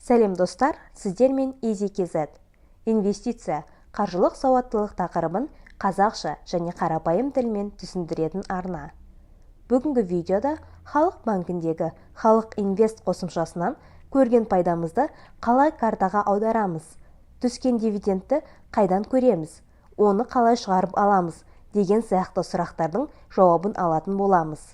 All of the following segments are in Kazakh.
Сәлем достар, сіздермен EasyKZ. Инвестиция, қаржылық сауаттылық тақырыбын қазақша және қарапайым тілмен түсіндіретін арна. Бүгінгі видеода Халық банкіндегі Халық Инвест қосымшасынан көрген пайдамызды қалай картаға аударамыз, түскен дивидендті қайдан көреміз, оны қалай шығарып аламыз деген сияқты сұрақтардың жауабын алатын боламыз.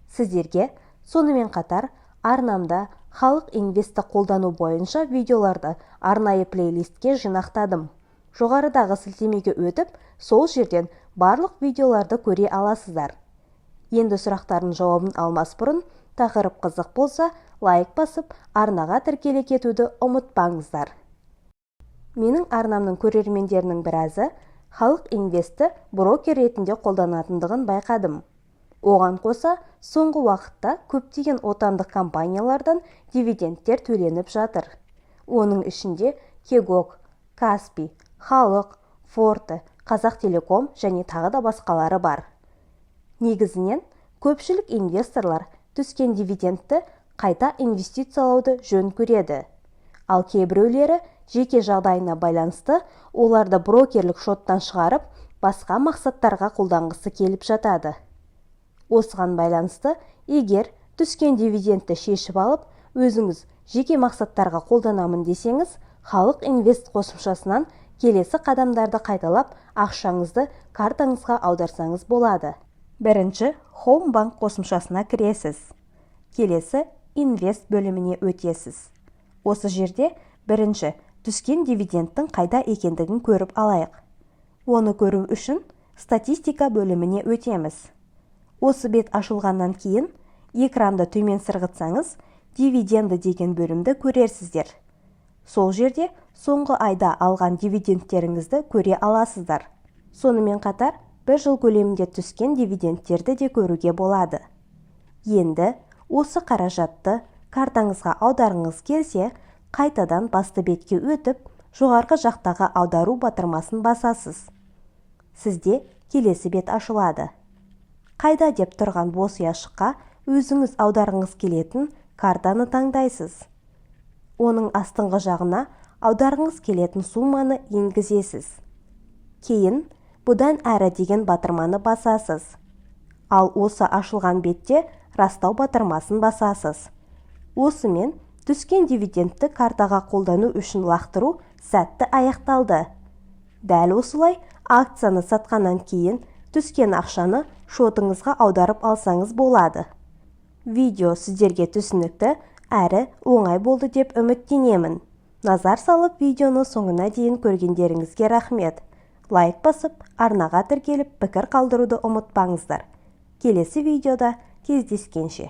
Сіздерге сонымен қатар арнамда Халық Инвестті қолдану бойынша видеоларды арнайы плейлистке жинақтадым. Жоғарыдағы сілтемеге өтіп, сол жерден барлық видеоларды көре аласыздар. Енді сұрақтардың жауабын алмас бұрын, тақырып қызық болса, лайк басып, арнаға тіркеле кетуді ұмытпаңыздар. Менің арнамның көрермендерінің біразы Халық Инвестті брокер ретінде қолданатындығын байқадым. Оған қоса, соңғы уақытта көптеген отандық компаниялардан дивидендтер төленіп жатыр. Оның ішінде Кегок, Каспий, Халық, Форте, Қазақтелеком және тағы да басқалары бар. Негізінен, көпшілік инвесторлар түскен дивидендті қайта инвестициялауды жөн көреді. Ал кейбіреулері жеке жағдайына байланысты оларды брокерлік шоттан шығарып, басқа мақсаттарға қолданғысы келіп жатады. Осыған байланысты, егер түскен дивидендті шешіп алып, өзіңіз жеке мақсаттарға қолданамын десеңіз, Халық Инвест қосымшасынан келесі қадамдарды қайталап, ақшаңызды картаңызға аударсаңыз болады. Бірінші, Home Bank қосымшасына кіресіз. Келесі, Инвест бөліміне өтесіз. Осы жерде бірінші, түскен дивидендтің қайда екендігін көріп алайық. Оны көру үшін статистика бөліміне өтеміз. Осы бет ашылғаннан кейін, экранды төмен сырғытсаңыз, дивиденді деген бөлімді көрерсіздер. Сол жерде соңғы айда алған дивидендтеріңізді көре аласыздар. Сонымен қатар, бір жыл көлемінде түскен дивидендтерді де көруге болады. Енді, осы қаражатты картаңызға аударыңыз келсе, қайтадан басты бетке өтіп, жоғарғы жақтағы аудару батырмасын басасыз. Сізде келесі бет ашылады. Қайда деп тұрған бос ұяшыққа өзіңіз аударыңыз келетін картаны таңдайсыз. Оның астыңғы жағына аударыңыз келетін сумманы енгізесіз. Кейін бұдан әрі деген батырманы басасыз. Ал осы ашылған бетте растау батырмасын басасыз. Осымен түскен дивидендті картаға қолдану үшін лақтыру сәтті аяқталды. Дәл осылай акцияны сатқаннан кейін түскен ақшаны шотыңызға аударып алсаңыз болады. Видео сіздерге түсінікті әрі оңай болды деп үміттенемін. Назар салып видеоны соңына дейін көргендеріңізге рахмет. Лайк басып, арнаға тіркеліп пікір қалдыруды ұмытпаңыздар. Келесі видеода кездескенше.